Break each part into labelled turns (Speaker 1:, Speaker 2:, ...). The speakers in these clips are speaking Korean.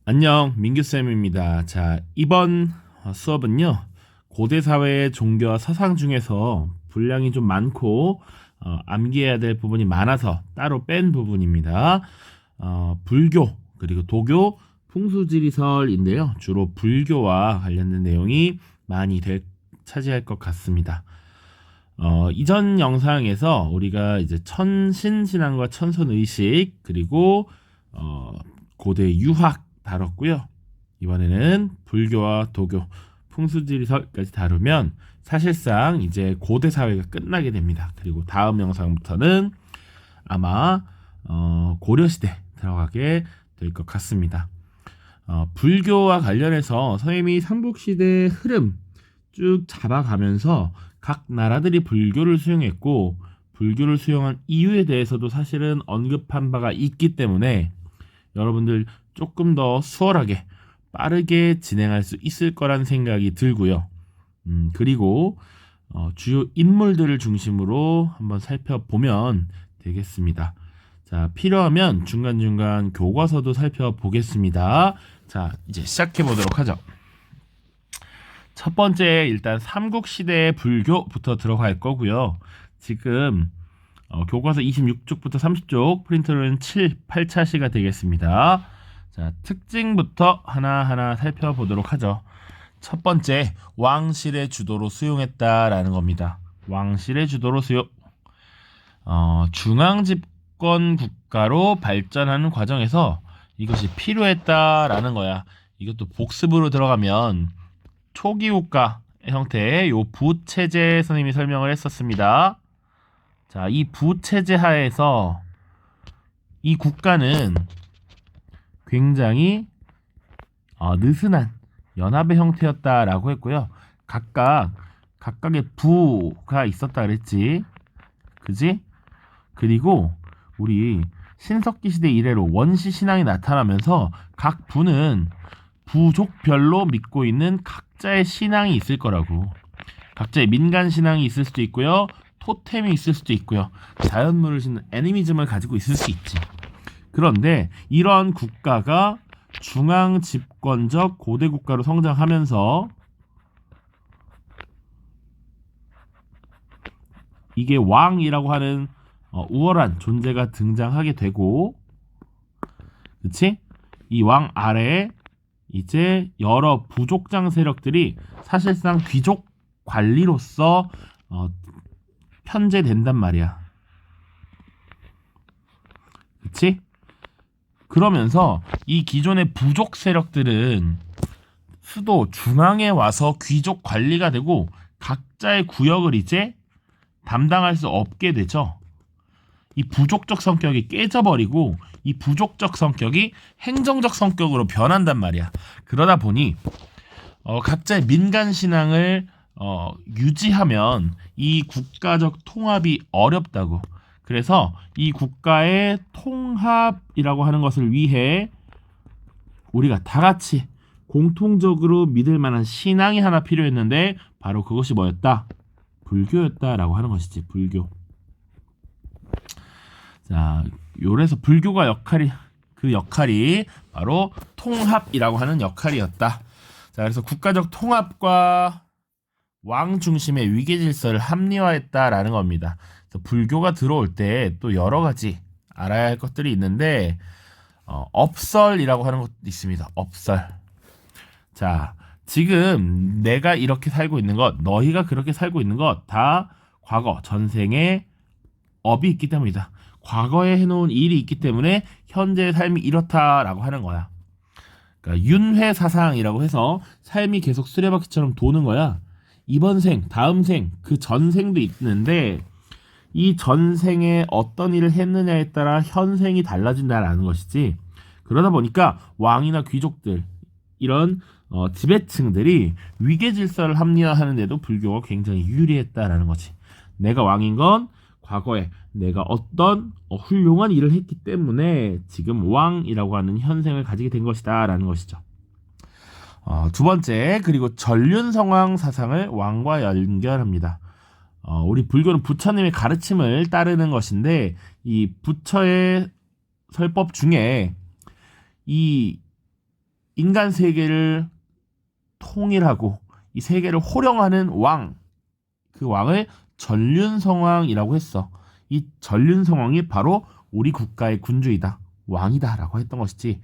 Speaker 1: 안녕, 민규쌤입니다. 자, 이번 수업은요, 고대 사회의 종교와 사상 중에서 분량이 좀 많고, 암기해야 될 부분이 많아서 따로 뺀 부분입니다. 불교, 그리고 도교, 풍수지리설인데요. 주로 불교와 관련된 내용이 많이 차지할 것 같습니다. 이전 영상에서 우리가 이제 천신신앙과 천선의식, 그리고 고대 유학 다뤘고요. 이번에는 불교와 도교, 풍수지리설까지 다루면 사실상 이제 고대 사회가 끝나게 됩니다. 그리고 다음 영상부터는 아마 고려시대 들어가게 될 것 같습니다. 불교와 관련해서 선생님이 삼국시대 흐름 쭉 잡아가면서 각 나라들이 불교를 수용했고 불교를 수용한 이유에 대해서도 사실은 언급한 바가 있기 때문에 여러분들 조금 더 수월하게 빠르게 진행할 수 있을 거란 생각이 들고요. 그리고 주요 인물들을 중심으로 한번 살펴보면 되겠습니다. 자, 필요하면 중간중간 교과서도 살펴보겠습니다. 자, 이제 시작해 보도록 하죠. 첫 번째 일단 삼국시대의 불교부터 들어갈 거고요. 지금 교과서 26쪽부터 30쪽 프린트로는 7, 8차시가 되겠습니다. 자, 특징부터 하나하나 살펴보도록 하죠. 첫 번째, 왕실의 주도로 수용했다라는 겁니다. 왕실의 주도로 수용. 중앙 집권 국가로 발전하는 과정에서 이것이 필요했다라는 거야. 이것도 복습으로 들어가면 초기 국가 형태의 요 부체제 선생님이 설명을 했었습니다. 자, 이 부체제 하에서 이 국가는 굉장히 느슨한 연합의 형태였다라고 했고요. 각각의 부가 있었다 그랬지. 그지? 그리고 우리 신석기 시대 이래로 원시 신앙이 나타나면서 각 부는 부족별로 믿고 있는 각자의 신앙이 있을 거라고. 각자의 민간 신앙이 있을 수도 있고요. 토템이 있을 수도 있고요. 자연물을 짓는 애니미즘을 가지고 있을 수 있지. 그런데 이러한 국가가 중앙 집권적 고대 국가로 성장하면서 이게 왕이라고 하는 우월한 존재가 등장하게 되고, 그치? 이 왕 아래에 이제 여러 부족장 세력들이 사실상 귀족 관리로서 편제된단 말이야. 그치? 그러면서 이 기존의 부족 세력들은 수도 중앙에 와서 귀족 관리가 되고 각자의 구역을 이제 담당할 수 없게 되죠. 이 부족적 성격이 깨져버리고 이 부족적 성격이 행정적 성격으로 변한단 말이야. 그러다 보니 각자의 민간 신앙을 유지하면 이 국가적 통합이 어렵다고. 그래서 이 국가의 통합이라고 하는 것을 위해 우리가 다 같이 공통적으로 믿을 만한 신앙이 하나 필요했는데 바로 그것이 뭐였다? 불교였다라고 하는 것이지. 불교. 자, 요래서 불교가 역할이 바로 통합이라고 하는 역할이었다. 자, 그래서 국가적 통합과 왕 중심의 위계 질서를 합리화했다라는 겁니다. 그래서 불교가 들어올 때 또 여러 가지 알아야 할 것들이 있는데 업설이라고 하는 것도 있습니다. 업설. 자, 지금 내가 이렇게 살고 있는 것, 너희가 그렇게 살고 있는 것 다 과거 전생에 업이 있기 때문이다. 과거에 해놓은 일이 있기 때문에 현재의 삶이 이렇다라고 하는 거야. 그러니까 윤회 사상이라고 해서 삶이 계속 수레바퀴처럼 도는 거야. 이번 생, 다음 생, 그 전생도 있는데 이 전생에 어떤 일을 했느냐에 따라 현생이 달라진다라는 것이지. 그러다 보니까 왕이나 귀족들 이런 지배층들이 위계 질서를 합리화하는 데도 불교가 굉장히 유리했다라는 거지. 내가 왕인 건 과거에 내가 어떤 훌륭한 일을 했기 때문에 지금 왕이라고 하는 현생을 가지게 된 것이다 라는 것이죠. 두 번째, 그리고 전륜성왕 사상을 왕과 연결합니다. 우리 불교는 부처님의 가르침을 따르는 것인데 이 부처의 설법 중에 이 인간 세계를 통일하고 이 세계를 호령하는 왕, 그 왕을 전륜성왕이라고 했어. 이 전륜성왕이 바로 우리 국가의 군주이다, 왕이다 라고 했던 것이지,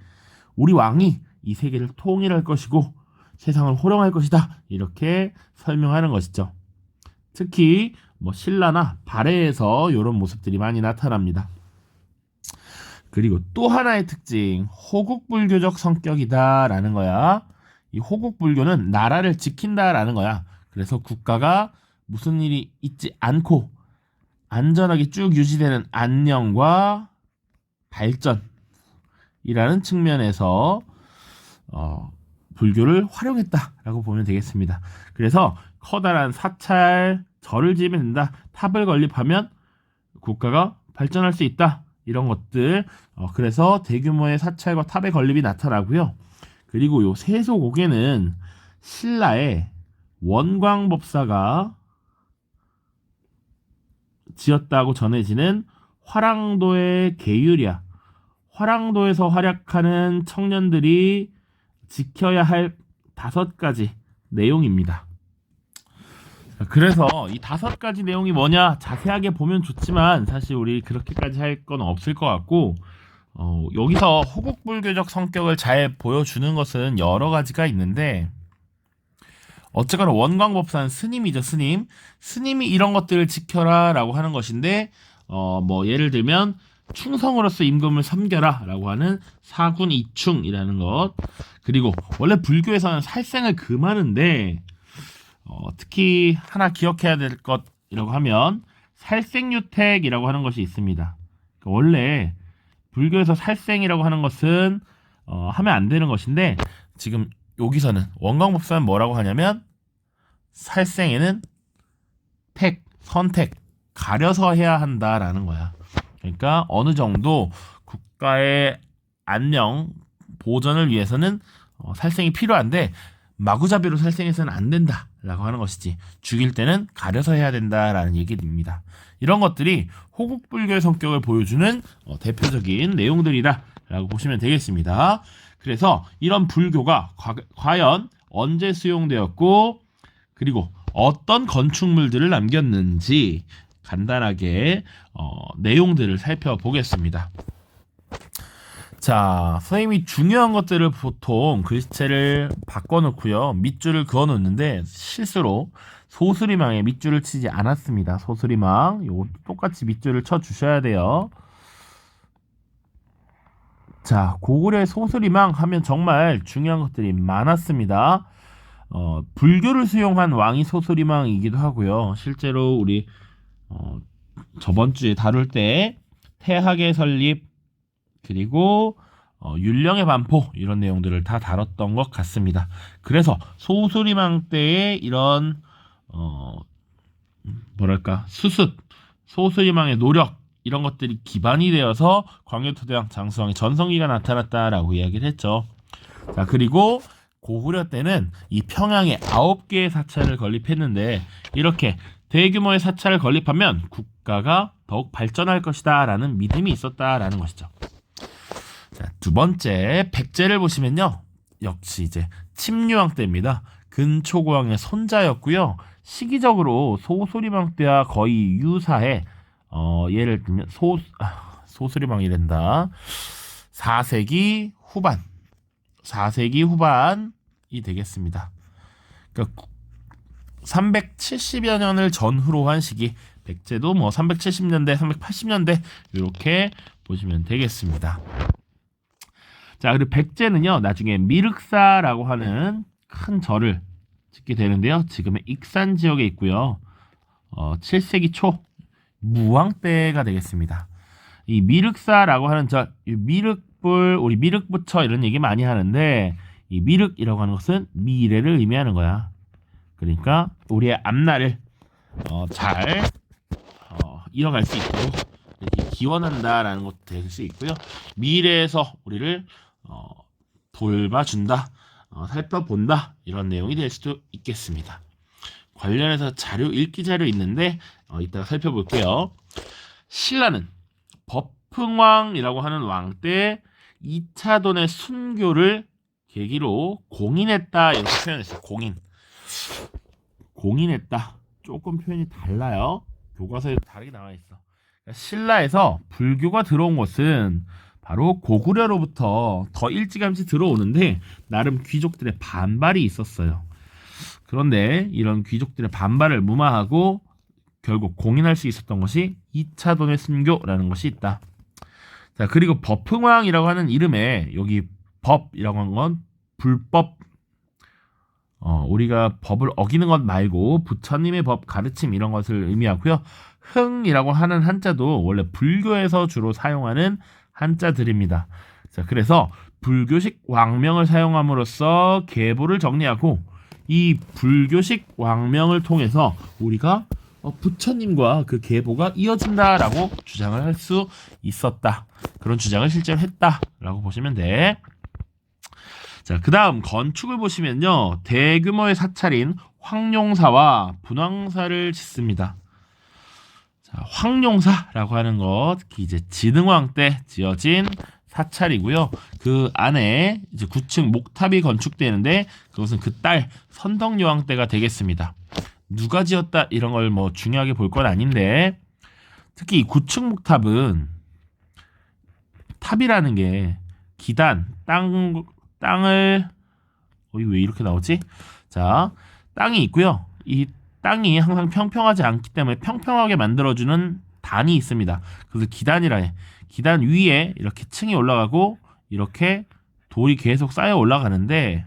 Speaker 1: 우리 왕이 이 세계를 통일할 것이고 세상을 호령할 것이다 이렇게 설명하는 것이죠. 특히 뭐 신라나 발해에서 이런 모습들이 많이 나타납니다. 그리고 또 하나의 특징, 호국불교적 성격이다라는 거야. 이 호국불교는 나라를 지킨다라는 거야. 그래서 국가가 무슨 일이 있지 않고 안전하게 쭉 유지되는 안녕과 발전이라는 측면에서 불교를 활용했다라고 보면 되겠습니다. 그래서 커다란 사찰, 절을 지으면 된다, 탑을 건립하면 국가가 발전할 수 있다, 이런 것들. 그래서 대규모의 사찰과 탑의 건립이 나타나고요. 그리고 요 세소고개는 신라의 원광법사가 지었다고 전해지는 화랑도의 계율이야. 화랑도에서 활약하는 청년들이 지켜야 할 5가지 내용입니다. 그래서 이 5가지 내용이 뭐냐 자세하게 보면 좋지만 사실 우리 그렇게까지 할 건 없을 것 같고, 여기서 호국불교적 성격을 잘 보여주는 것은 여러 가지가 있는데, 어쨌거나 원광법사는 스님이죠. 스님이 이런 것들을 지켜라 라고 하는 것인데, 뭐 예를 들면 충성으로서 임금을 섬겨라 라고 하는 사군이충이라는 것. 그리고 원래 불교에서는 살생을 금하는데, 특히 하나 기억해야 될 것이라고 하면 살생유택이라고 하는 것이 있습니다. 그러니까 원래 불교에서 살생이라고 하는 것은 하면 안 되는 것인데, 지금 여기서는 원광법사는 뭐라고 하냐면 살생에는 선택, 가려서 해야 한다라는 거야. 그러니까 어느 정도 국가의 안녕, 보전을 위해서는 살생이 필요한데 마구잡이로 살생해서는 안 된다라고 하는 것이지, 죽일 때는 가려서 해야 된다라는 얘기입니다. 이런 것들이 호국불교의 성격을 보여주는 대표적인 내용들이다라고 보시면 되겠습니다. 그래서 이런 불교가 과연 언제 수용되었고, 그리고 어떤 건축물들을 남겼는지 간단하게 내용들을 살펴보겠습니다. 자, 선생님이 중요한 것들을 보통 글씨체를 바꿔놓고요, 밑줄을 그어놓는데 실수로 소수리망에 밑줄을 치지 않았습니다. 소수리망 요것도 똑같이 밑줄을 쳐주셔야 돼요. 자, 고구려의 소수리망 하면 정말 중요한 것들이 많았습니다. 불교를 수용한 왕이 소수리망이기도 하고요. 실제로 우리 저번 주에 다룰 때 태학의 설립, 그리고 율령의 반포, 이런 내용들을 다 다뤘던 것 같습니다. 그래서 소수리망 때의 이런 수습, 소수리망의 노력, 이런 것들이 기반이 되어서 광해토대왕 장수왕의 전성기가 나타났다라고 이야기를 했죠. 자, 그리고 고구려 때는 이 평양에 9개의 사찰을 건립했는데, 이렇게 대규모의 사찰을 건립하면 국가가 더욱 발전할 것이다 라는 믿음이 있었다라는 것이죠. 자, 두 번째 백제를 보시면요, 역시 이제 침류왕 때입니다. 근초고왕의 손자였고요. 시기적으로 소수리망 때와 거의 유사해. 예를 들면 소수리망이 된다. 4세기 후반이 되겠습니다. 그러니까 370여 년을 전후로 한 시기, 백제도 뭐 370년대, 380년대 이렇게 보시면 되겠습니다. 자, 그리고 백제는요, 나중에 미륵사라고 하는 큰 절을 짓게 되는데요, 지금의 익산 지역에 있고요. 7세기 초 무왕 때가 되겠습니다. 이 미륵사라고 하는 절, 이 미륵불, 우리 미륵부처 이런 얘기 많이 하는데, 이 미륵이라고 하는 것은 미래를 의미하는 거야. 그러니까 우리의 앞날을 잘 이뤄갈 수 있고 이렇게 기원한다라는 것도 될 수 있고요. 미래에서 우리를 돌봐준다, 살펴본다, 이런 내용이 될 수도 있겠습니다. 관련해서 읽기 자료 있는데 이따가 살펴볼게요. 신라는 법흥왕이라고 하는 왕 때 2차돈의 순교를 계기로 공인했다 이렇게 표현했어요. 공인했다. 조금 표현이 달라요. 교과서에 다르게 나와 있어. 그러니까 신라에서 불교가 들어온 것은 바로 고구려로부터 더 일찌감치 들어오는데 나름 귀족들의 반발이 있었어요. 그런데 이런 귀족들의 반발을 무마하고 결국 공인할 수 있었던 것이 2차 도내 순교라는 것이 있다. 자, 그리고 법흥왕이라고 하는 이름에 여기 법이라고 하는 건 불법, 우리가 법을 어기는 것 말고 부처님의 법 가르침 이런 것을 의미하고요. 흥이라고 하는 한자도 원래 불교에서 주로 사용하는 한자들입니다. 자, 그래서 불교식 왕명을 사용함으로써 계보를 정리하고 이 불교식 왕명을 통해서 우리가 부처님과 그 계보가 이어진다라고 주장을 할 수 있었다. 그런 주장을 실제로 했다라고 보시면 돼. 자, 그 다음 건축을 보시면요. 대규모의 사찰인 황룡사와 분황사를 짓습니다. 자, 황룡사라고 하는 것, 특히 이제 진흥왕 때 지어진 사찰이고요. 그 안에 이제 9층 목탑이 건축되는데 그것은 그 딸 선덕여왕 때가 되겠습니다. 누가 지었다 이런 걸 뭐 중요하게 볼 건 아닌데 특히 이 9층 목탑은 탑이라는 게 기단, 땅을 왜 이렇게 나오지? 자, 땅이 있고요. 이 땅이 항상 평평하지 않기 때문에 평평하게 만들어주는 단이 있습니다. 그래서 기단이라 해. 기단 위에 이렇게 층이 올라가고 이렇게 돌이 계속 쌓여 올라가는데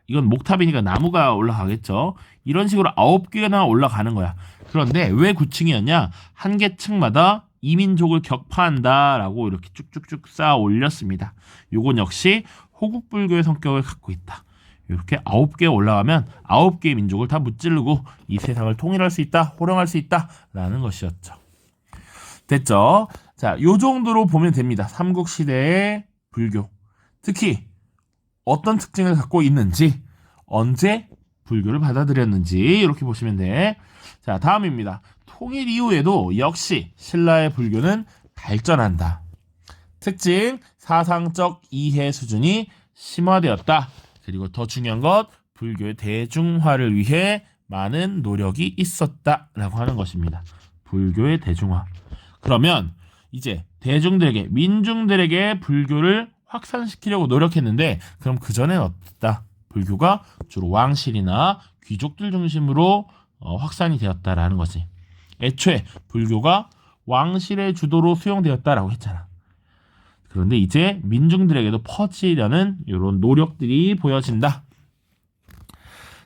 Speaker 1: 이건 목탑이니까 나무가 올라가겠죠. 이런 식으로 9개나 올라가는 거야. 그런데 왜 9층이었냐? 한 개 층마다 이민족을 격파한다라고 이렇게 쭉쭉쭉 쌓아 올렸습니다. 요건 역시 호국불교의 성격을 갖고 있다. 이렇게 9개 올라가면 9개의 민족을 다 무찌르고 이 세상을 통일할 수 있다, 호령할 수 있다라는 것이었죠. 됐죠? 자, 요 정도로 보면 됩니다. 삼국시대의 불교. 특히 어떤 특징을 갖고 있는지, 언제 불교를 받아들였는지 이렇게 보시면 돼. 자, 다음입니다. 통일 이후에도 역시 신라의 불교는 발전한다. 특징, 사상적 이해 수준이 심화되었다. 그리고 더 중요한 것, 불교의 대중화를 위해 많은 노력이 있었다라고 하는 것입니다. 불교의 대중화. 그러면 이제 대중들에게, 민중들에게 불교를 확산시키려고 노력했는데 그럼 그전엔 어땠다? 불교가 주로 왕실이나 귀족들 중심으로 확산이 되었다라는 거지. 애초에 불교가 왕실의 주도로 수용되었다라고 했잖아. 그런데 이제 민중들에게도 퍼지려는 이런 노력들이 보여진다.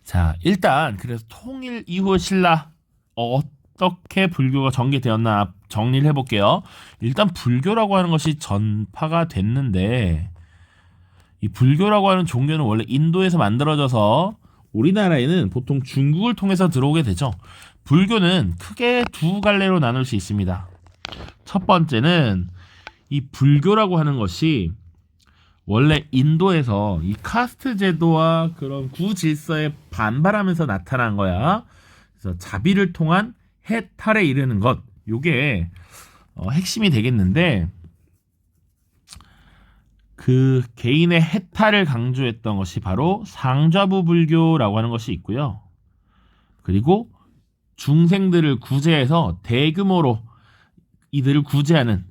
Speaker 1: 자, 일단 그래서 통일 이후 신라 어떻게 불교가 전개되었나 정리를 해볼게요. 일단 불교라고 하는 것이 전파가 됐는데 이 불교라고 하는 종교는 원래 인도에서 만들어져서 우리나라에는 보통 중국을 통해서 들어오게 되죠. 불교는 크게 두 갈래로 나눌 수 있습니다. 첫 번째는 이 불교라고 하는 것이 원래 인도에서 이 카스트 제도와 그런 구질서에 반발하면서 나타난 거야. 그래서 자비를 통한 해탈에 이르는 것, 요게 핵심이 되겠는데 그 개인의 해탈을 강조했던 것이 바로 상좌부 불교라고 하는 것이 있고요. 그리고 중생들을 구제해서 대규모로 이들을 구제하는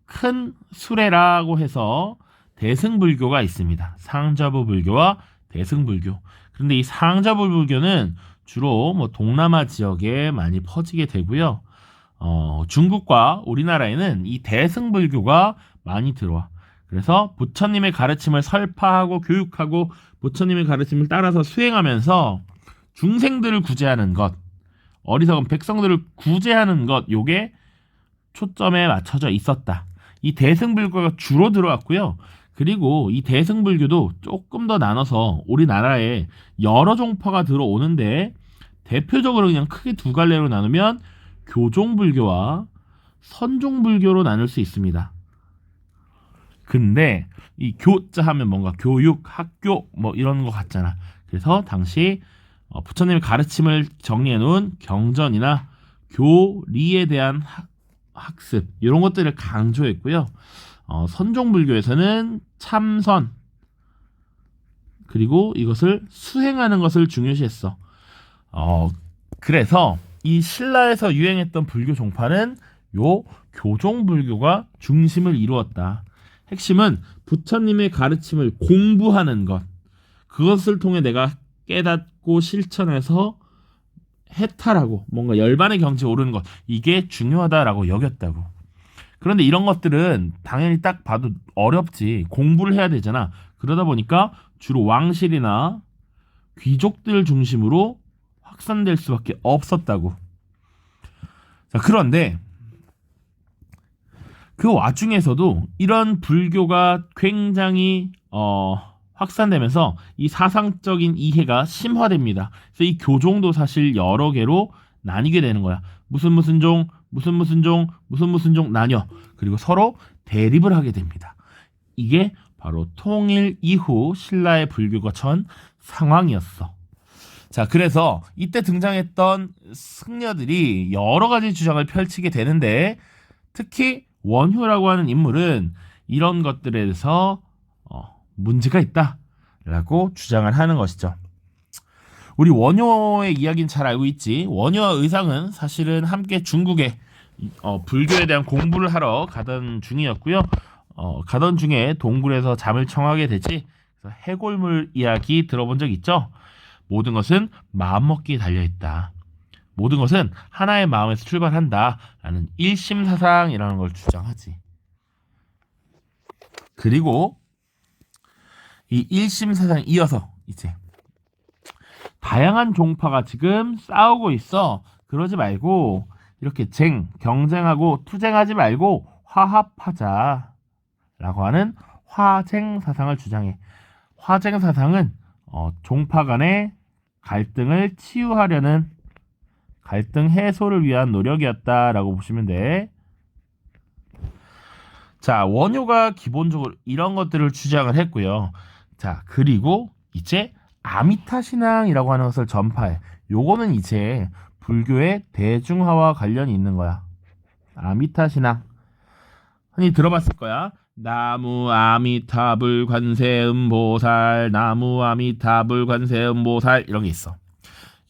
Speaker 1: 큰 수레라고 해서 대승불교가 있습니다. 상좌부 불교와 대승불교. 그런데 이 상좌부 불교는 주로 뭐 동남아 지역에 많이 퍼지게 되고요. 중국과 우리나라에는 이 대승불교가 많이 들어와. 그래서 부처님의 가르침을 설파하고 교육하고 부처님의 가르침을 따라서 수행하면서 중생들을 구제하는 것, 어리석은 백성들을 구제하는 것, 요게 초점에 맞춰져 있었다. 이 대승불교가 주로 들어왔고요. 그리고 이 대승불교도 조금 더 나눠서 우리나라에 여러 종파가 들어오는데 대표적으로 그냥 크게 두 갈래로 나누면 교종불교와 선종불교로 나눌 수 있습니다. 근데 이 교자 하면 뭔가 교육, 학교 뭐 이런 거 같잖아. 그래서 당시 부처님의 가르침을 정리해 놓은 경전이나 교리에 대한 학습 이런 것들을 강조했고요. 선종불교에서는 참선, 그리고 이것을 수행하는 것을 중요시했어. 그래서 이 신라에서 유행했던 불교 종파는 요 교종불교가 중심을 이루었다. 핵심은 부처님의 가르침을 공부하는 것. 그것을 통해 내가 깨닫고 실천해서 해탈하고 뭔가 열반의 경지에 오르는 것. 이게 중요하다라고 여겼다고. 그런데 이런 것들은 당연히 딱 봐도 어렵지. 공부를 해야 되잖아. 그러다 보니까 주로 왕실이나 귀족들 중심으로 확산될 수밖에 없었다고. 자, 그런데 그 와중에서도 이런 불교가 굉장히 확산되면서 이 사상적인 이해가 심화됩니다. 그래서 이 교종도 사실 여러 개로 나뉘게 되는 거야. 무슨 종, 무슨 종 나뉘어. 그리고 서로 대립을 하게 됩니다. 이게 바로 통일 이후 신라의 불교가 처한 상황이었어. 자, 그래서 이때 등장했던 승려들이 여러 가지 주장을 펼치게 되는데 특히 원효라고 하는 인물은 이런 것들에 대해서 문제가 있다라고 주장을 하는 것이죠. 우리 원효의 이야기는 잘 알고 있지. 원효와 의상은 사실은 함께 중국에 불교에 대한 공부를 하러 가던 중이었고요. 가던 중에 동굴에서 잠을 청하게 되지. 그래서 해골물 이야기 들어본 적 있죠? 모든 것은 마음먹기에 달려있다. 모든 것은 하나의 마음에서 출발한다라는 일심사상이라는 걸 주장하지. 그리고 이 일심사상 이어서 이제 다양한 종파가 지금 싸우고 있어. 그러지 말고 이렇게 경쟁하고 투쟁하지 말고 화합하자 라고 하는 화쟁사상을 주장해. 화쟁사상은 종파 간의 갈등을 치유하려는 갈등 해소를 위한 노력이었다라고 보시면 돼. 자, 원효가 기본적으로 이런 것들을 주장을 했고요. 자, 그리고 이제 아미타 신앙이라고 하는 것을 전파해. 요거는 이제 불교의 대중화와 관련이 있는 거야. 아미타 신앙. 흔히 들어봤을 거야. 나무 아미타불 관세음보살, 나무 아미타불 관세음보살 이런 게 있어.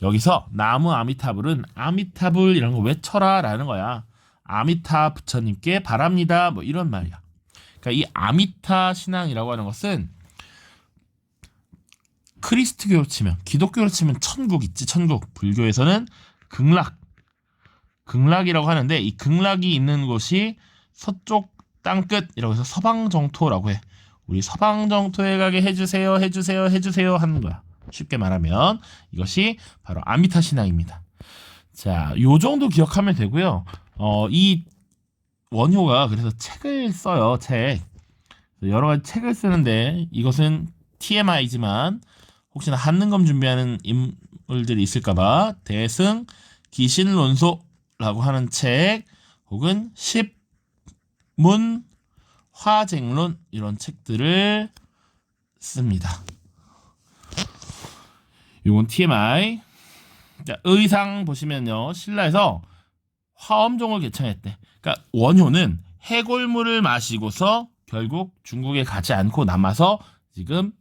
Speaker 1: 여기서 나무 아미타불은 아미타불 이런 거 외쳐라 라는 거야. 아미타 부처님께 바랍니다 뭐 이런 말이야. 그러니까 이 아미타 신앙이라고 하는 것은 크리스트교로 치면, 기독교로 치면 천국 있지. 천국. 불교에서는 극락이라고 하는데 이 극락이 있는 곳이 서쪽 땅끝이라고 해서 서방정토라고 해. 우리 서방정토에 가게 해주세요 하는 거야. 쉽게 말하면 이것이 바로 아미타 신앙입니다. 자, 요 정도 기억하면 되고요. 이 원효가 그래서 책을 써요. 책. 여러 가지 책을 쓰는데 이것은 TMI지만 혹시나 한능검 준비하는 인물들이 있을까봐 대승 기신론소라고 하는 책 혹은 십문 화쟁론 이런 책들을 씁니다. 이건 TMI. 자, 의상 보시면요. 신라에서 화엄종을 개창했대. 그러니까 원효는 해골물을 마시고서 결국 중국에 가지 않고 남아서 지금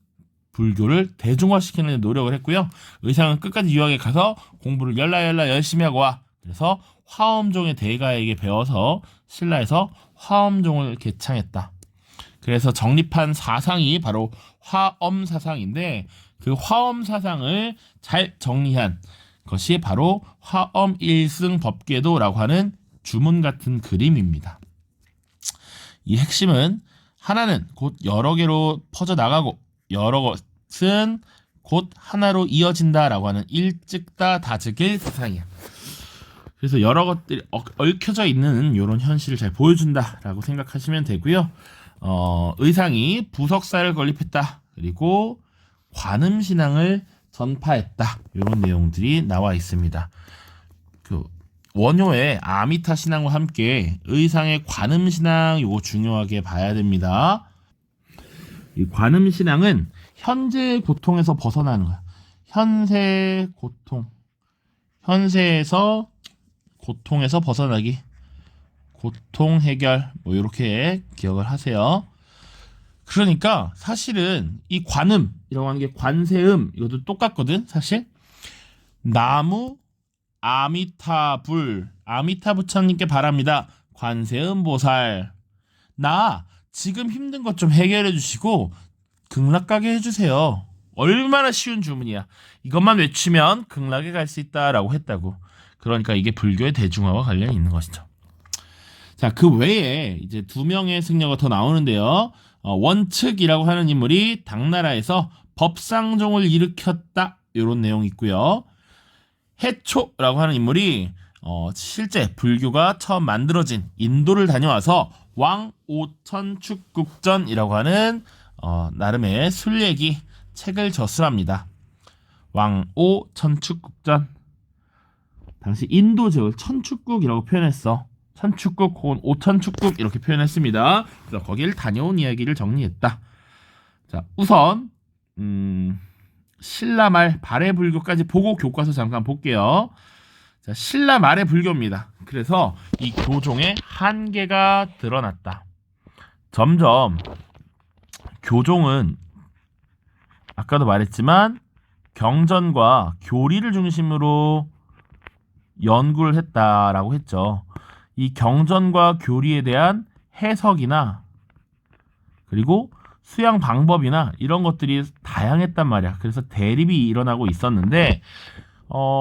Speaker 1: 불교를 대중화시키는 노력을 했고요. 의상은 끝까지 유학에 가서 공부를 열라 열심히 하고 와. 그래서 화엄종의 대가에게 배워서 신라에서 화엄종을 개창했다. 그래서 정립한 사상이 바로 화엄사상인데 그 화엄사상을 잘 정리한 것이 바로 화엄일승법궤도라고 하는 주문 같은 그림입니다. 이 핵심은 하나는 곧 여러 개로 퍼져나가고 여러 것은 곧 하나로 이어진다라고 하는 일즉다 다즉일 사상이야. 그래서 여러 것들이 얽혀져 있는 이런 현실을 잘 보여준다라고 생각하시면 되고요. 의상이 부석사를 건립했다. 그리고 관음신앙을 전파했다. 이런 내용들이 나와 있습니다. 그 원효의 아미타 신앙과 함께 의상의 관음신앙 이거 중요하게 봐야 됩니다. 이 관음신앙은 현재의 고통에서 벗어나는 거야. 현세의 고통. 현세에서 고통에서 벗어나기. 고통 해결 뭐 이렇게 기억을 하세요. 그러니까 사실은 이 관음이라고 이라고 하는 게 관세음, 이것도 똑같거든 사실. 나무 아미타불, 아미타 부처님께 바랍니다. 관세음 보살, 나 지금 힘든 것 좀 해결해 주시고 극락가게 해주세요. 얼마나 쉬운 주문이야. 이것만 외치면 극락에 갈 수 있다라고 했다고. 그러니까 이게 불교의 대중화와 관련이 있는 것이죠. 자, 그 외에 이제 두 명의 승려가 더 나오는데요. 원측이라고 하는 인물이 당나라에서 법상종을 일으켰다, 이런 내용이 있고요. 해초라고 하는 인물이 실제 불교가 처음 만들어진 인도를 다녀와서 왕오천축국전이라고 하는 나름의 술례기 책을 저술합니다. 왕오천축국전, 당시 인도 지역을 천축국이라고 표현했어. 천축국 혹은 오천축국 이렇게 표현했습니다. 그래서 거길 다녀온 이야기를 정리했다. 자, 우선 신라 말 발해 불교까지 보고 교과서 잠깐 볼게요. 자, 신라 말의 불교입니다. 그래서 이 교종의 한계가 드러났다. 점점 교종은 아까도 말했지만 경전과 교리를 중심으로 연구를 했다라고 했죠. 이 경전과 교리에 대한 해석이나 그리고 수양 방법이나 이런 것들이 다양했단 말이야. 그래서 대립이 일어나고 있었는데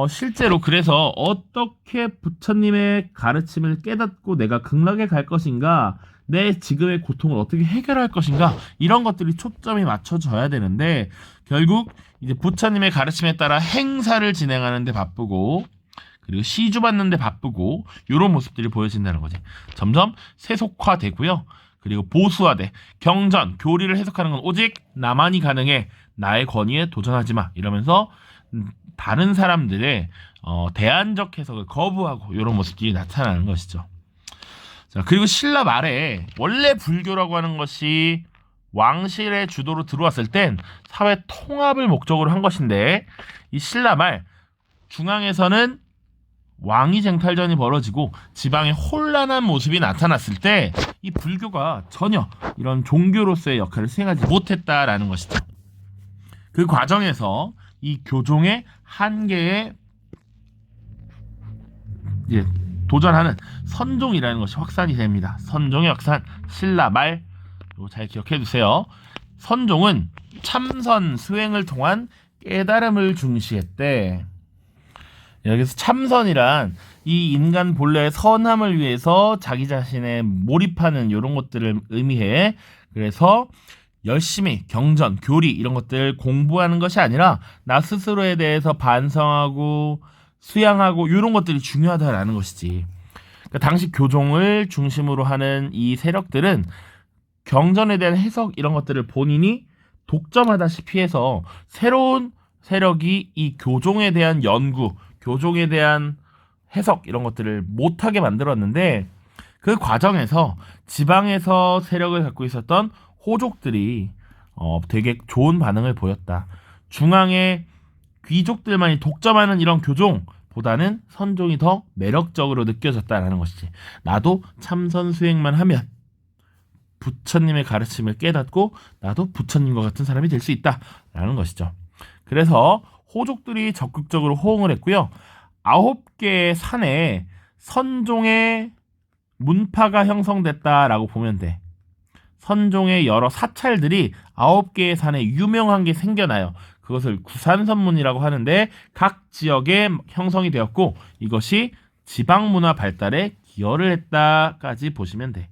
Speaker 1: 실제로 그래서 어떻게 부처님의 가르침을 깨닫고 내가 극락에 갈 것인가, 내 지금의 고통을 어떻게 해결할 것인가, 이런 것들이 초점이 맞춰져야 되는데 결국 이제 부처님의 가르침에 따라 행사를 진행하는 데 바쁘고 그리고 시주 받는 데 바쁘고 이런 모습들이 보여진다는 거지. 점점 세속화되고요. 그리고 보수화돼. 경전, 교리를 해석하는 건 오직 나만이 가능해. 나의 권위에 도전하지 마. 이러면서 다른 사람들의 대안적 해석을 거부하고 이런 모습들이 나타나는 것이죠. 자, 그리고 신라 말에 원래 불교라고 하는 것이 왕실의 주도로 들어왔을 땐 사회 통합을 목적으로 한 것인데 이 신라 말 중앙에서는 왕위 쟁탈전이 벌어지고 지방에 혼란한 모습이 나타났을 때 이 불교가 전혀 이런 종교로서의 역할을 수행하지 못했다라는 것이죠. 그 과정에서 이 교종의 한계에 이제 도전하는 선종이라는 것이 확산이 됩니다. 선종의 확산, 신라 말, 이거 잘 기억해 두세요. 선종은 참선 수행을 통한 깨달음을 중시했대. 여기서 참선이란 이 인간 본래의 선함을 위해서 자기 자신에 몰입하는 이런 것들을 의미해. 그래서 열심히 경전, 교리 이런 것들 공부하는 것이 아니라 나 스스로에 대해서 반성하고 수양하고 이런 것들이 중요하다라는 것이지. 그러니까 당시 교종을 중심으로 하는 이 세력들은 경전에 대한 해석 이런 것들을 본인이 독점하다시피 해서 새로운 세력이 이 교종에 대한 연구, 교종에 대한 해석 이런 것들을 못하게 만들었는데 그 과정에서 지방에서 세력을 갖고 있었던 호족들이 되게 좋은 반응을 보였다. 중앙의 귀족들만이 독점하는 이런 교종보다는 선종이 더 매력적으로 느껴졌다라는 것이지. 나도 참선 수행만 하면 부처님의 가르침을 깨닫고 나도 부처님과 같은 사람이 될 수 있다라는 것이죠. 그래서 호족들이 적극적으로 호응을 했고요. 9개의 산에 선종의 문파가 형성됐다라고 보면 돼. 선종의 여러 사찰들이 9개의 산에 유명한 게 생겨나요. 그것을 구산선문이라고 하는데 각 지역에 형성이 되었고 이것이 지방문화 발달에 기여를 했다까지 보시면 돼.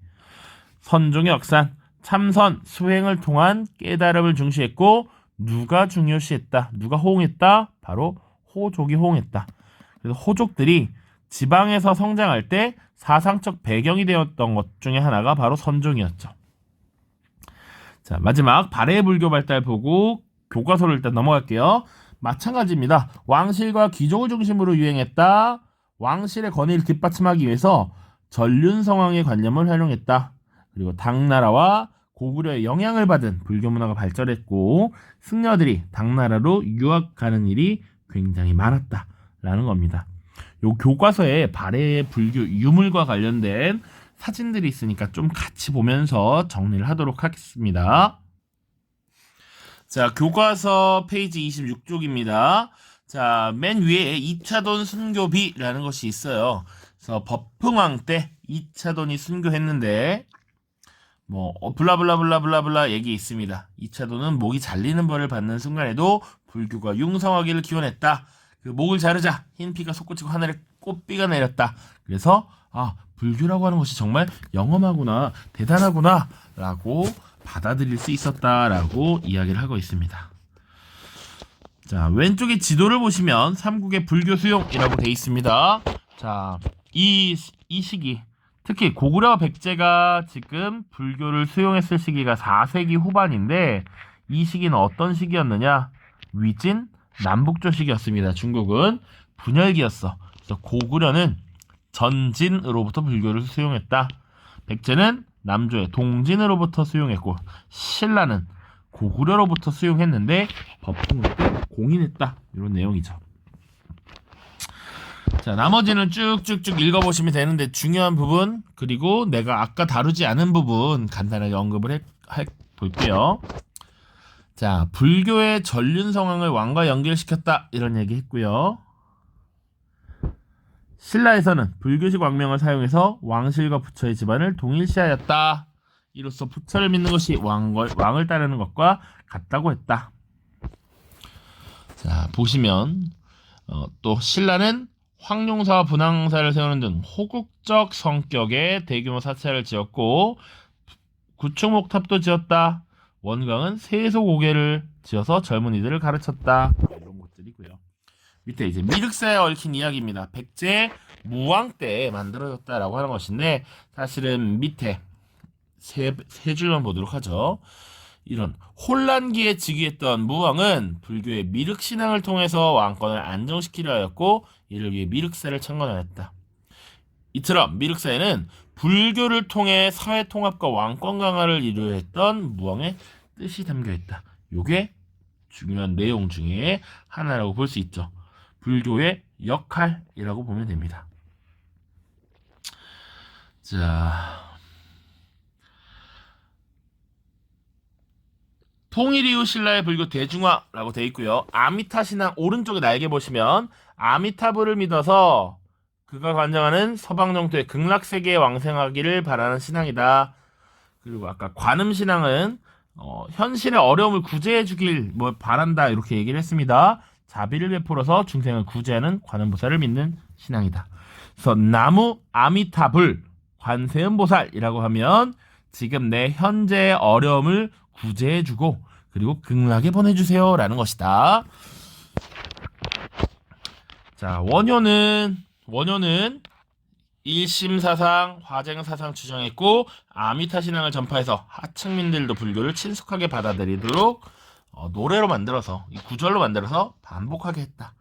Speaker 1: 선종의 역산, 참선, 수행을 통한 깨달음을 중시했고 누가 중요시했다? 누가 호응했다? 바로 호족이 호응했다. 그래서 호족들이 지방에서 성장할 때 사상적 배경이 되었던 것 중에 하나가 바로 선종이었죠. 자, 마지막 발해 불교 발달 보고 교과서를 일단 넘어갈게요. 마찬가지입니다. 왕실과 귀족을 중심으로 유행했다. 왕실의 권위를 뒷받침하기 위해서 전륜성왕의 관념을 활용했다. 그리고 당나라와 고구려의 영향을 받은 불교 문화가 발전했고 승려들이 당나라로 유학 가는 일이 굉장히 많았다라는 겁니다. 요 교과서에 발해 불교 유물과 관련된 사진들이 있으니까 좀 같이 보면서 정리를 하도록 하겠습니다. 자, 교과서 페이지 26쪽입니다. 자, 맨 위에 2차돈 순교비라는 것이 있어요. 그래서 법흥왕 때 2차돈이 순교했는데 블라블라블라블라블라 얘기 있습니다. 2차돈은 목이 잘리는 벌을 받는 순간에도 불교가 융성하기를 기원했다. 그 목을 자르자 흰 피가 솟구치고 하늘에 꽃비가 내렸다. 그래서 불교라고 하는 것이 정말 영험하구나, 대단하구나 라고 받아들일 수 있었다라고 이야기를 하고 있습니다. 자, 왼쪽에 지도를 보시면 삼국의 불교 수용이라고 돼 있습니다. 자, 이 시기, 특히 고구려 백제가 지금 불교를 수용했을 시기가 4세기 후반인데, 이 시기는 어떤 시기였느냐? 위진, 남북조 시기였습니다. 중국은 분열기였어. 그래서 고구려는 전진으로부터 불교를 수용했다. 백제는 남조의 동진으로부터 수용했고, 신라는 고구려로부터 수용했는데 법흥왕 때 공인했다. 이런 내용이죠. 자, 나머지는 쭉쭉쭉 읽어보시면 되는데, 중요한 부분 그리고 내가 아까 다루지 않은 부분 간단하게 언급을 볼게요. 자, 불교의 전륜성황을 왕과 연결시켰다 이런 얘기 했고요. 신라에서는 불교식 왕명을 사용해서 왕실과 부처의 집안을 동일시하였다. 이로써 부처를 믿는 것이 왕을 따르는 것과 같다고 했다. 자, 보시면 또 신라는 황룡사와 분황사를 세우는 등 호국적 성격의 대규모 사찰을 지었고, 구축목탑도 지었다. 원광은 세소고개를 지어서 젊은이들을 가르쳤다. 이런 것들이고요. 밑에 이제 미륵사에 얽힌 이야기입니다. 백제 무왕 때 만들어졌다라고 하는 것인데, 사실은 밑에 세 줄만 보도록 하죠. 이런 혼란기에 즉위했던 무왕은 불교의 미륵신앙을 통해서 왕권을 안정시키려 하였고, 이를 위해 미륵사를 창건하였다. 이처럼 미륵사에는 불교를 통해 사회 통합과 왕권 강화를 이루려 했던 무왕의 뜻이 담겨있다. 요게 중요한 내용 중에 하나라고 볼 수 있죠. 불교의 역할이라고 보면 됩니다. 자, 통일 이후 신라의 불교 대중화라고 되어 있고요. 아미타 신앙 오른쪽에 날개 보시면 아미타불을 믿어서 그가 관장하는 서방 영토의 극락세계에 왕생하기를 바라는 신앙이다. 그리고 아까 관음 신앙은 현실의 어려움을 구제해 주길 바란다 이렇게 얘기를 했습니다. 자비를 베풀어서 중생을 구제하는 관음보살을 믿는 신앙이다. 그래서 나무 아미타불 관세음보살이라고 하면 지금 내 현재의 어려움을 구제해주고 그리고 극락에 보내주세요 라는 것이다. 자, 원효는 일심사상, 화쟁사상 추정했고, 아미타 신앙을 전파해서 하층민들도 불교를 친숙하게 받아들이도록 노래로 만들어서, 구절로 만들어서 반복하게 했다.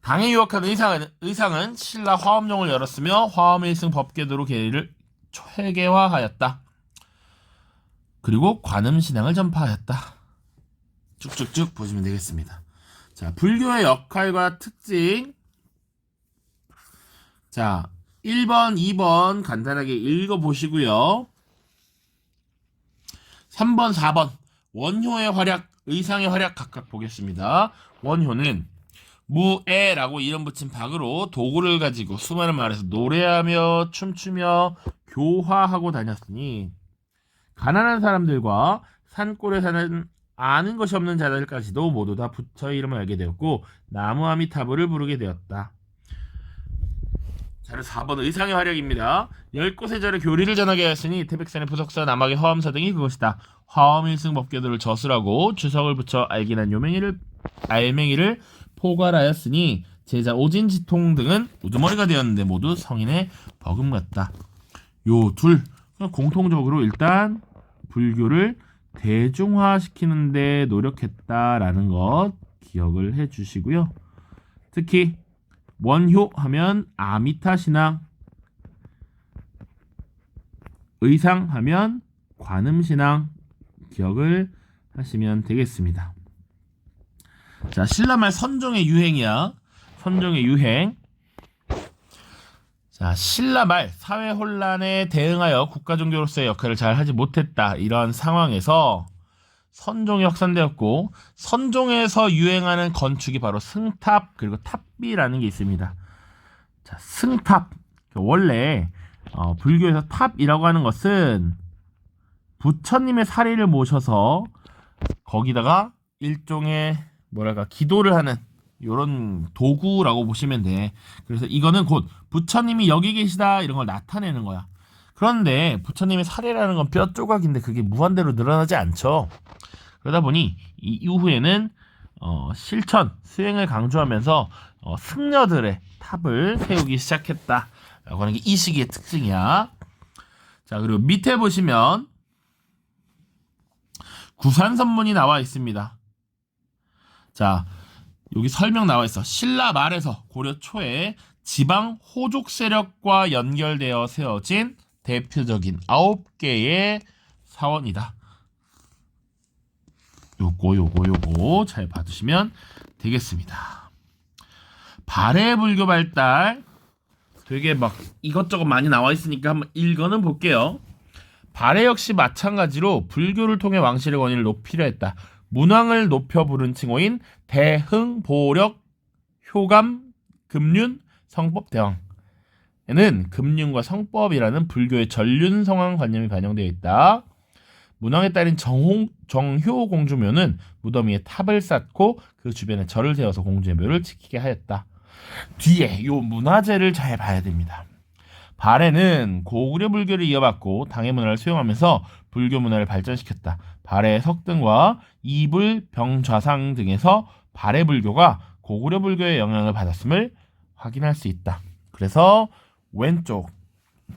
Speaker 1: 당에 유혹한 의상은 신라 화엄룡을 열었으며 화엄일승 법궤도로 계리를 체계화하였다. 그리고 관음신앙을 전파하였다. 쭉쭉쭉 보시면 되겠습니다. 자, 불교의 역할과 특징. 자, 1번, 2번 간단하게 읽어보시고요. 3번, 4번 원효의 활약, 의상의 활약 각각 보겠습니다. 원효는 무애라고 이름 붙인 박으로 도구를 가지고 수많은 마을에서 노래하며 춤추며 교화하고 다녔으니 가난한 사람들과 산골에 사는 아는 것이 없는 자들까지도 모두 다 부처의 이름을 알게 되었고 나무 아미타불을 부르게 되었다. 자, 4번 의상의 활약입니다. 10곳의 절에 교리를 전하게 하였으니 태백산의 부석사, 남학의 화엄사 등이 그것이다. 화엄일승 법궤도를 저술하고 주석을 붙여 알긴한 알맹이를 포괄하였으니 제자 오진지통 등은 우두머리가 되었는데 모두 성인의 버금같다. 요 둘 공통적으로 일단 불교를 대중화시키는 데 노력했다라는 것 기억을 해 주시고요. 특히 원효 하면 아미타 신앙, 의상 하면 관음 신앙 기억을 하시면 되겠습니다. 자, 신라말 선종의 유행이야. 선종의 유행. 자, 신라말 사회 혼란에 대응하여 국가 종교로서의 역할을 잘 하지 못했다. 이런 상황에서 선종이 확산되었고 선종에서 유행하는 건축이 바로 승탑 그리고 탑비라는 게 있습니다. 자, 승탑. 원래 불교에서 탑이라고 하는 것은 부처님의 사리를 모셔서 거기다가 일종의 뭐랄까 기도를 하는 이런 도구라고 보시면 돼. 그래서 이거는 곧 부처님이 여기 계시다 이런 걸 나타내는 거야. 그런데 부처님의 사례라는 건 뼈 조각인데 그게 무한대로 늘어나지 않죠. 그러다 보니 이 이후에는 실천, 수행을 강조하면서 승려들의 탑을 세우기 시작했다라고 하는 게 이 시기의 특징이야. 자, 그리고 밑에 보시면 구산선문이 나와 있습니다. 자, 여기 설명 나와 있어. 신라 말에서 고려 초에 지방 호족 세력과 연결되어 세워진 대표적인 9개의 사원이다. 요거 잘 봐두시면 되겠습니다. 발해 불교 발달 되게 막 이것저것 많이 나와 있으니까 한번 읽어는 볼게요. 발해 역시 마찬가지로 불교를 통해 왕실의 권위를 높이려 했다. 문왕을 높여 부른 칭호인 대흥, 보력, 효감, 금륜, 성법 대왕. 에는 금륜과 성법이라는 불교의 전륜 성황 관념이 반영되어 있다. 문왕의 딸인 정효 공주묘는 무덤 위에 탑을 쌓고 그 주변에 절을 세워서 공주의 묘를 지키게 하였다. 뒤에 요 문화재를 잘 봐야 됩니다. 발해는 고구려 불교를 이어받고 당해 문화를 수용하면서 불교 문화를 발전시켰다. 발해의 석등과 이불, 병좌상 등에서 발해 불교가 고구려 불교의 영향을 받았음을 확인할 수 있다. 그래서 왼쪽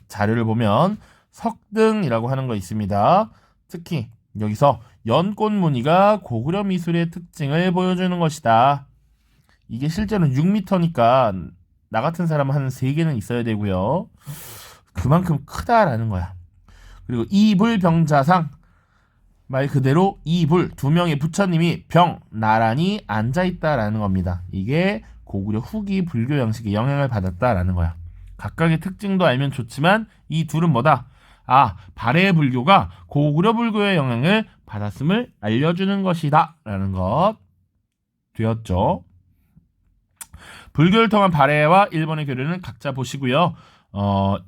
Speaker 1: 자료를 보면 석등이라고 하는 거 있습니다. 특히 여기서 연꽃 무늬가 고구려 미술의 특징을 보여주는 것이다. 이게 실제로 6m니까 나 같은 사람은 한 3개는 있어야 되고요. 그만큼 크다라는 거야. 그리고 이불병자상, 말 그대로 이불, 2명의 부처님이 나란히 앉아있다라는 겁니다. 이게 고구려 후기 불교 양식의 영향을 받았다라는 거야. 각각의 특징도 알면 좋지만 이 둘은 뭐다? 발해 불교가 고구려 불교의 영향을 받았음을 알려주는 것이다 라는 것 되었죠. 불교를 통한 발해와 일본의 교류는 각자 보시고요.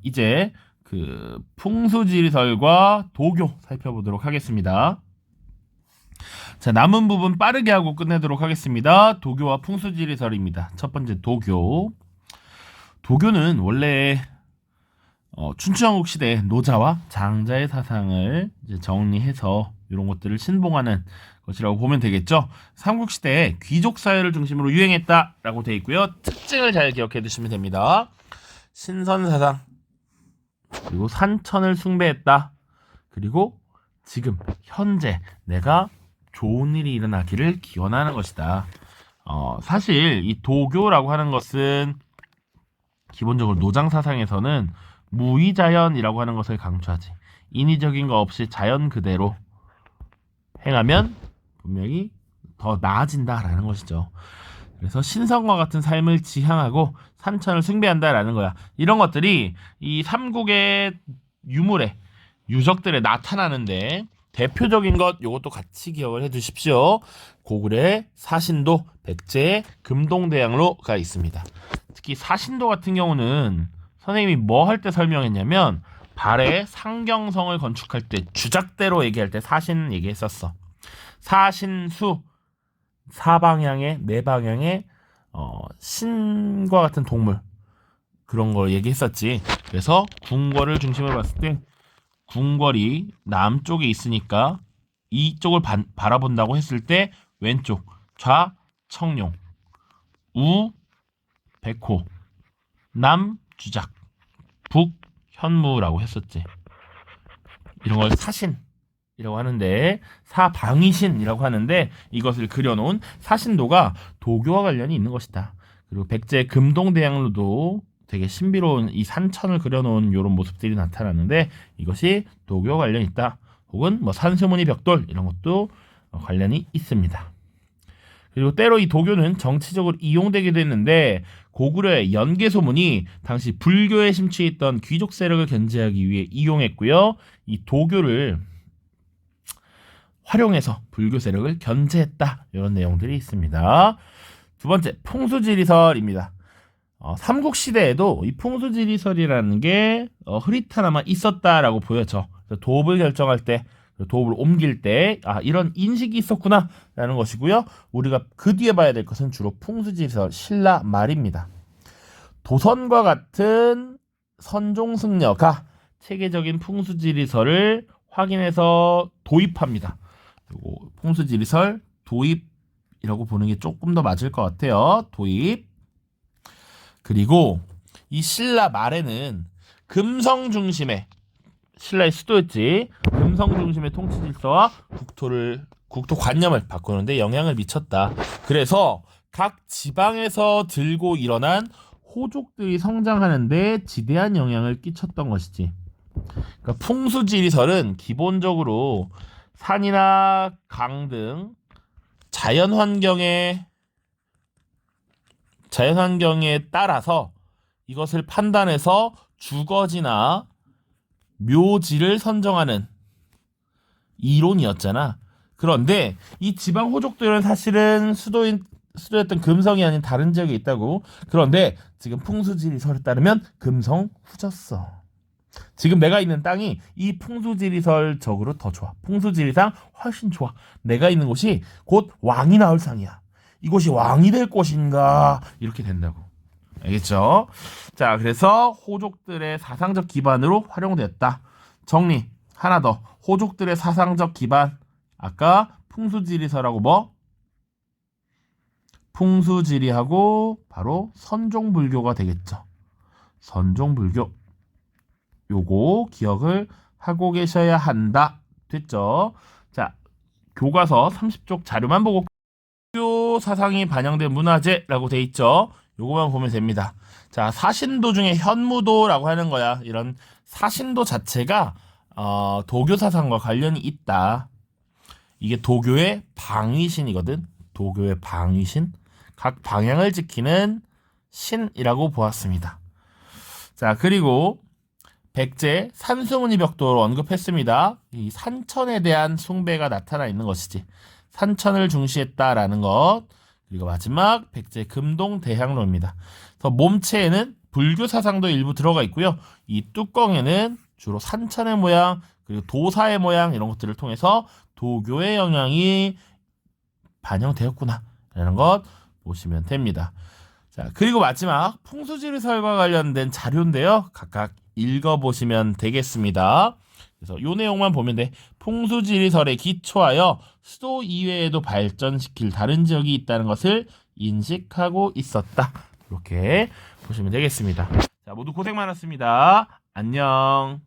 Speaker 1: 이제 그 풍수지리설과 도교 살펴보도록 하겠습니다. 자, 남은 부분 빠르게 하고 끝내도록 하겠습니다. 도교와 풍수지리설입니다. 첫 번째 도교. 도교는 원래 춘추전국 시대 노자와 장자의 사상을 이제 정리해서 이런 것들을 신봉하는 것이라고 보면 되겠죠. 삼국시대에 귀족 사회를 중심으로 유행했다라고 되어 있고요. 특징을 잘 기억해 두시면 됩니다. 신선사상, 그리고 산천을 숭배했다. 그리고 지금 현재 내가 좋은 일이 일어나기를 기원하는 것이다. 사실 이 도교라고 하는 것은 기본적으로 노장 사상에서는 무위자연이라고 하는 것을 강조하지. 인위적인 거 없이 자연 그대로 행하면 분명히 더 나아진다라는 것이죠. 그래서 신성과 같은 삶을 지향하고 산천을 숭배한다라는 거야. 이런 것들이 이 삼국의 유물에 유적들에 나타나는데 대표적인 것 요것도 같이 기억을 해두십시오. 고구려의 사신도, 백제의 금동대왕로가 있습니다. 특히 사신도 같은 경우는 선생님이 뭐 할 때 설명했냐면 발해 상경성을 건축할 때 주작대로 얘기할 때 사신 얘기했었어. 사신수, 사방향에 네 방향에 신과 같은 동물 그런 걸 얘기했었지. 그래서 궁궐을 중심으로 봤을 때 궁궐이 남쪽에 있으니까 이쪽을 바라본다고 했을 때 왼쪽 좌 청룡, 우 백호, 남 주작, 북 현무라고 했었지. 이런 걸 사신이라고 하는데 사방위신이라고 하는데 이것을 그려놓은 사신도가 도교와 관련이 있는 것이다. 그리고 백제 금동대왕로도 되게 신비로운 이 산천을 그려놓은 이런 모습들이 나타나는데 이것이 도교와 관련이 있다. 혹은 뭐 산수무늬 벽돌 이런 것도 관련이 있습니다. 그리고 때로 이 도교는 정치적으로 이용되기도 했는데 고구려의 연개소문이 당시 불교에 심취했던 귀족 세력을 견제하기 위해 이용했고요. 이 도교를 활용해서 불교 세력을 견제했다. 이런 내용들이 있습니다. 두 번째, 풍수지리설입니다. 삼국시대에도 이 풍수지리설이라는 게 흐릿하나마 있었다라고 보여져. 도읍을 결정할 때, 도읍을 옮길 때, 이런 인식이 있었구나 라는 것이고요. 우리가 그 뒤에 봐야 될 것은 주로 풍수지리설, 신라 말입니다. 도선과 같은 선종승려가 체계적인 풍수지리설을 확인해서 도입합니다. 그리고 풍수지리설 도입이라고 보는 게 조금 더 맞을 것 같아요. 도입. 그리고 이 신라 말에는 금성 중심의, 신라의 수도였지, 금성 중심의 통치 질서와 국토 관념을 바꾸는데 영향을 미쳤다. 그래서 각 지방에서 들고 일어난 호족들이 성장하는데 지대한 영향을 끼쳤던 것이지. 그러니까 풍수지리설은 기본적으로 산이나 강 등 자연환경에 따라서 이것을 판단해서 주거지나 묘지를 선정하는 이론이었잖아. 그런데 이 지방 호족들은 사실은 수도였던 금성이 아닌 다른 지역에 있다고. 그런데 지금 풍수지리설에 따르면 금성 후졌어. 지금 내가 있는 땅이 이 풍수지리설적으로 더 좋아. 풍수지리상 훨씬 좋아. 내가 있는 곳이 곧 왕이 나올 상이야. 이곳이 왕이 될 곳인가, 이렇게 된다고. 알겠죠? 자, 그래서 호족들의 사상적 기반으로 활용되었다. 정리 하나 더. 호족들의 사상적 기반, 아까 풍수지리설하고 뭐? 풍수지리하고 바로 선종불교가 되겠죠. 선종불교, 요거 기억을 하고 계셔야 한다. 됐죠? 자, 교과서 30쪽 자료만 보고 불교 사상이 반영된 문화재라고 돼 있죠. 요거만 보면 됩니다. 자, 사신도 중에 현무도라고 하는 거야. 이런 사신도 자체가 도교 사상과 관련이 있다. 이게 도교의 방위신이거든. 도교의 방위신. 각 방향을 지키는 신이라고 보았습니다. 자, 그리고 백제 산수문이 벽도를 언급했습니다. 이 산천에 대한 숭배가 나타나 있는 것이지. 산천을 중시했다라는 것. 그리고 마지막 백제 금동대향로입니다. 그래서 몸체에는 불교 사상도 일부 들어가 있고요. 이 뚜껑에는 주로 산천의 모양, 그리고 도사의 모양, 이런 것들을 통해서 도교의 영향이 반영되었구나라는 것 보시면 됩니다. 자, 그리고 마지막 풍수지리설과 관련된 자료인데요. 각각 읽어보시면 되겠습니다. 그래서 이 내용만 보면 돼. 풍수지리설에 기초하여 수도 이외에도 발전시킬 다른 지역이 있다는 것을 인식하고 있었다. 이렇게 보시면 되겠습니다. 자, 모두 고생 많았습니다. 안녕.